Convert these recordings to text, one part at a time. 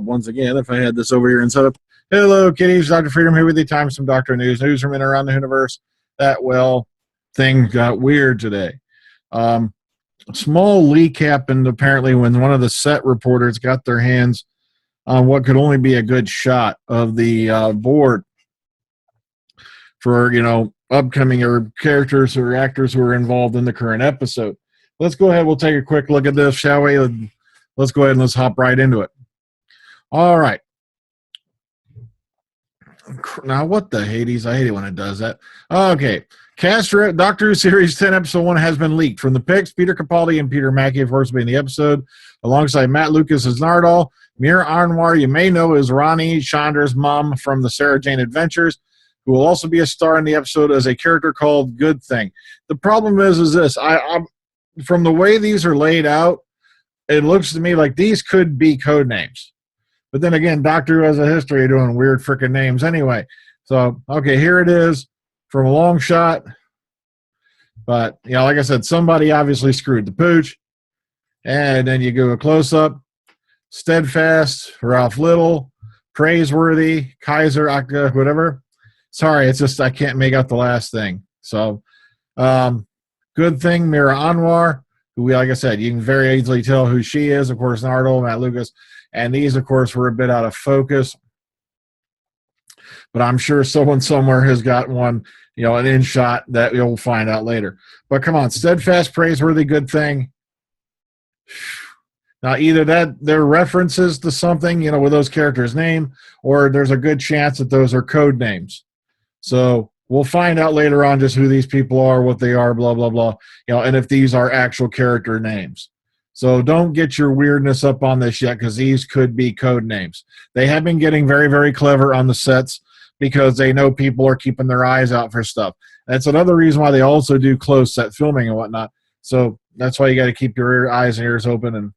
once again if I had this over here and set up. Hello, kitties. Dr. Freedom here with you. Time for some Doctor News. News from in and around the universe. That, well, thing got weird today. Small leak happened apparently when one of the set reporters got their hands on what could only be a good shot of the board for, upcoming or characters or actors who are involved in the current episode. Let's go ahead. We'll take a quick look at this, shall we? Let's go ahead and let's hop right into it. All right. Now, what the Hades? I hate it when it does that. Okay. Doctor Who Series 10, Episode 1 has been leaked. From the pics, Peter Capaldi and Peter Mackie, of course, will be in the episode, alongside Matt Lucas as Nardal. Mira Anwar, you may know, is Ronnie Chandra's mom from the Sarah Jane Adventures, who will also be a star in the episode as a character called Good Thing. The problem is this. I'm from the way these are laid out, it looks to me like these could be code names. But then again, Doctor Who has a history of doing weird freaking names anyway. So, okay, here it is from a long shot. But, like I said, somebody obviously screwed the pooch. And then you go a close-up. Steadfast, Ralph Little, Praiseworthy, Kaiser, whatever. Sorry, it's just I can't make out the last thing. So, Good Thing, Mira Anwar, who, like I said, you can very easily tell who she is. Of course, Nardal, Matt Lucas. And these, of course, were a bit out of focus. But I'm sure someone somewhere has got one, an in shot that you'll find out later. But come on, Steadfast, Praiseworthy, Good Thing. Now, either that they're references to something, with those characters' name, or there's a good chance that those are code names. So we'll find out later on just who these people are, what they are, blah, blah, blah, and if these are actual character names. So don't get your weirdness up on this yet, because these could be code names. They have been getting very, very clever on the sets because they know people are keeping their eyes out for stuff. That's another reason why they also do closed set filming and whatnot. So that's why you got to keep your eyes and ears open, and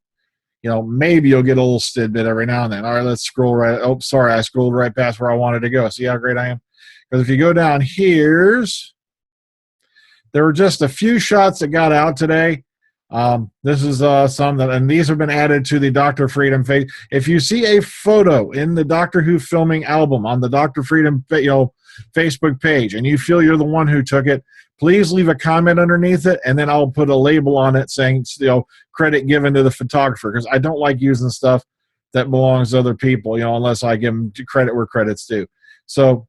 maybe you'll get a little tidbit every now and then. All right, let's scroll right. Oh, sorry, I scrolled right past where I wanted to go. See how great I am? Because if you go down here, there were just a few shots that got out today. This is some that, and these have been added to the Dr. Freedom page. If you see a photo in the Doctor Who filming album on the Dr. Freedom Facebook page, and you feel you're the one who took it, please leave a comment underneath it, and then I'll put a label on it saying, credit given to the photographer, because I don't like using stuff that belongs to other people, unless I give them credit where credit's due. So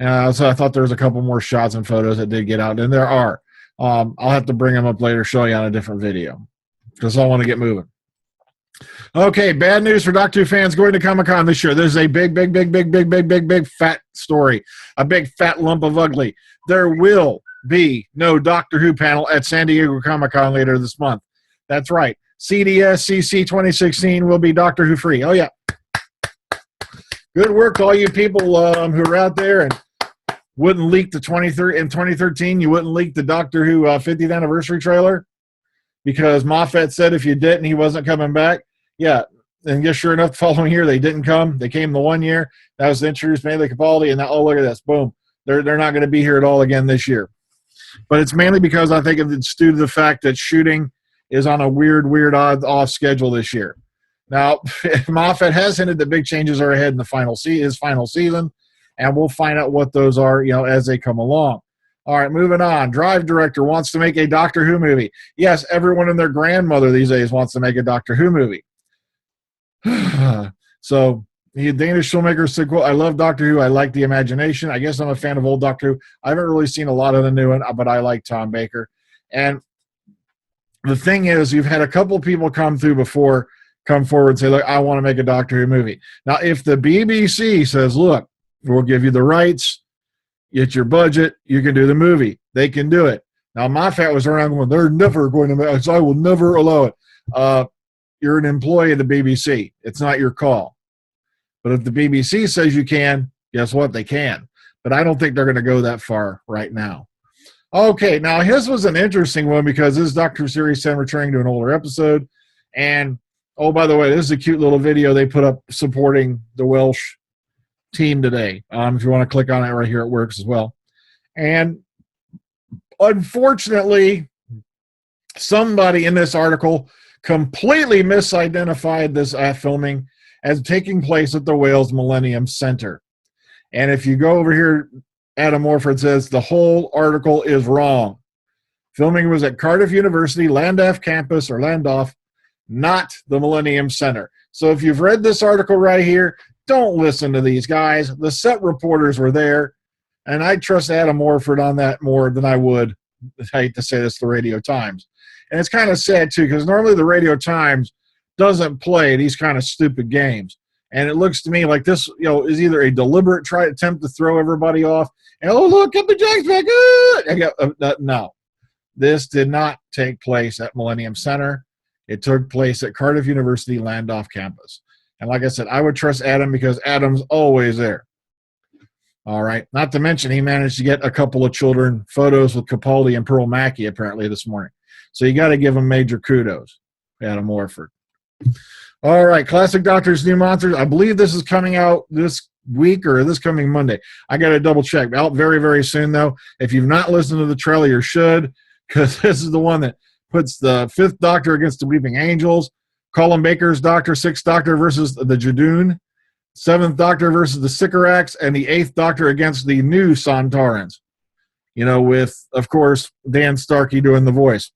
I thought there was a couple more shots and photos that did get out, and there are. I'll have to bring them up later, show you on a different video, because I want to get moving. Okay, bad news for Doctor Who fans going to Comic-Con this year. There's a big fat story, a big fat lump of ugly. There will be no Doctor Who panel at San Diego Comic-Con later this month. That's right. CDS-CC 2016 will be Doctor Who free. Oh, yeah. Good work to all you people who are out there and wouldn't leak the 2013, you wouldn't leak the Doctor Who 50th anniversary trailer because Moffat said if you didn't, he wasn't coming back. Yeah, and just sure enough, the following year, they didn't come. They came the 1 year. That was introduced mainly Capaldi, and now, oh, look at this. Boom. They're not going to be here at all again this year. But it's mainly because I think it's due to the fact that shooting is on a weird off schedule this year. Now, Moffat has hinted that big changes are ahead in his final season, and we'll find out what those are, as they come along. All right, moving on. Drive director wants to make a Doctor Who movie. Yes, everyone and their grandmother these days wants to make a Doctor Who movie. So, the Danish filmmaker said, quote, I love Doctor Who. I like the imagination. I guess I'm a fan of old Doctor Who. I haven't really seen a lot of the new one, but I like Tom Baker. And the thing is, you've had a couple people come forward and say, look, I want to make a Doctor Who movie. Now, if the BBC says, look, we'll give you the rights, get your budget, you can do the movie. They can do it. Now, Moffat was around going, they're never going to make it. I will never allow it. You're an employee of the BBC. It's not your call. But if the BBC says you can, guess what? They can. But I don't think they're going to go that far right now. Okay, now his was an interesting one because this is Doctor Who Series 10 returning to an older episode. And, oh, by the way, this is a cute little video they put up supporting the Welsh team today. If you want to click on it right here, it works as well. And unfortunately, somebody in this article completely misidentified this filming as taking place at the Wales Millennium Center. And if you go over here, Adam Morford says the whole article is wrong. Filming was at Cardiff University, Landolph campus, or Landolph, not the Millennium Center. So if you've read this article right here, don't listen to these guys. The set reporters were there, and I trust Adam Morford on that more than I would, I hate to say this, the Radio Times. And it's kind of sad, too, because normally the Radio Times doesn't play these kind of stupid games. And it looks to me like this, is either a deliberate attempt to throw everybody off. And, oh, look, Captain Jack's back. No. This did not take place at Millennium Center. It took place at Cardiff University, Landolph campus. And like I said, I would trust Adam because Adam's always there. All right. Not to mention he managed to get a couple of children photos with Capaldi and Pearl Mackie apparently this morning. So you got to give him major kudos, Adam Morford. All right. Classic Doctors, New Monsters. I believe this is coming out this week or this coming Monday. I got to double check. Out very, very soon, though. If you've not listened to the trailer, you should, because this is the one that puts the Fifth Doctor against the Weeping Angels, Colin Baker's Doctor, Sixth Doctor versus the Judoon, Seventh Doctor versus the Sycorax, and the Eighth Doctor against the new Sontarans. With, of course, Dan Starkey doing the voice.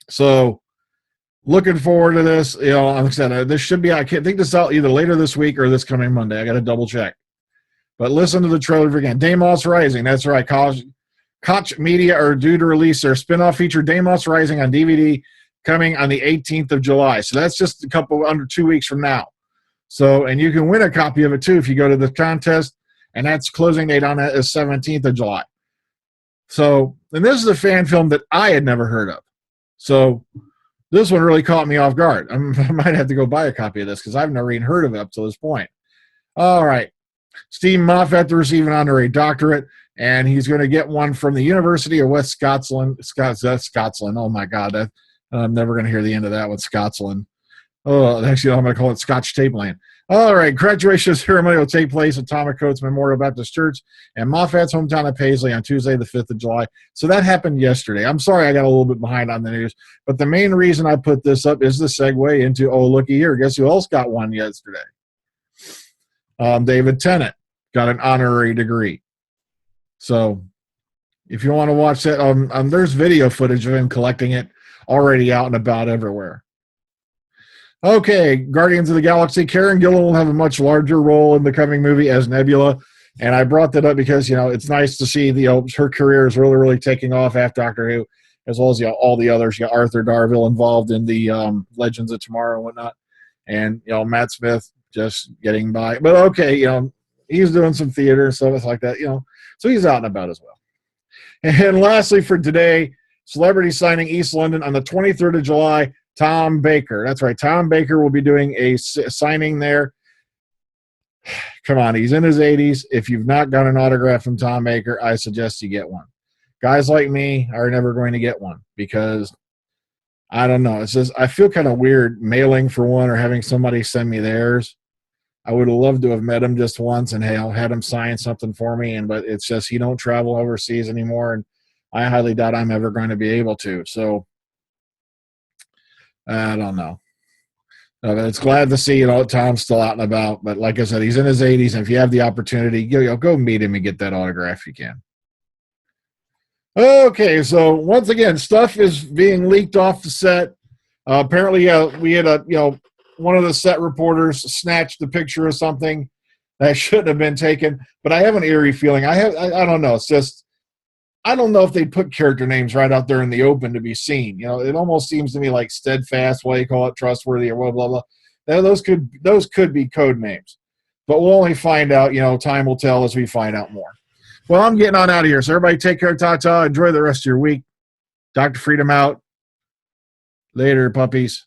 So, looking forward to this. Like I said, this should be, I can't think this out either later this week or this coming Monday. I got to double check. But listen to the trailer again. Dæmos Rising, that's right. Koch Media are due to release their spin-off feature, Dæmos Rising, on DVD coming on the 18th of July. So that's just under 2 weeks from now. So, and you can win a copy of it too if you go to the contest, and that's closing date on that is 17th of July. So, and this is a fan film that I had never heard of. So this one really caught me off guard. I might have to go buy a copy of this because I've never even heard of it up to this point. All right. Steve Moffat to receive an honorary doctorate, and he's going to get one from the University of West Scotland. Scotland. Oh, my God. I'm never going to hear the end of that one, Scotland. Oh, actually, I'm going to call it Scotch Tape Land. All right, graduation ceremony will take place at Tom Coates Memorial Baptist Church and Moffat's hometown of Paisley on Tuesday, the 5th of July. So that happened yesterday. I'm sorry I got a little bit behind on the news, but the main reason I put this up is the segue into, oh, looky here. Guess who else got one yesterday? David Tennant got an honorary degree. So if you want to watch that, there's video footage of him collecting it already out and about everywhere. Okay, Guardians of the Galaxy. Karen Gillan will have a much larger role in the coming movie as Nebula. And I brought that up because, it's nice to see her career is really, really taking off after Doctor Who, as well as all the others. You got Arthur Darvill involved in the Legends of Tomorrow and whatnot. And, Matt Smith just getting by. But, okay, he's doing some theater and stuff like that, So he's out and about as well. And lastly for today, celebrity signing East London on the 23rd of July, Tom Baker. That's right. Tom Baker will be doing a signing there. Come on. He's in his 80s. If you've not got an autograph from Tom Baker, I suggest you get one. Guys like me are never going to get one because, I don't know. It's just I feel kind of weird mailing for one or having somebody send me theirs. I would have loved to have met him just once and, hey, I'll had him sign something for me. But it's just he don't travel overseas anymore, and I highly doubt I'm ever going to be able to. So, I don't know. It's glad to see, Tom's still out and about. But like I said, he's in his 80s, and if you have the opportunity, go meet him and get that autograph if you can. Okay, so once again, stuff is being leaked off the set. Apparently, we had one of the set reporters snatched a picture of something that shouldn't have been taken. But I have an eerie feeling. I don't know. It's just I don't know if they put character names right out there in the open to be seen. It almost seems to me like steadfast, what do you call it, trustworthy, or blah, blah, blah. Those could be code names. But we'll only find out, time will tell as we find out more. Well, I'm getting on out of here. So everybody take care, ta-ta. Enjoy the rest of your week. Dr. Freedom out. Later, puppies.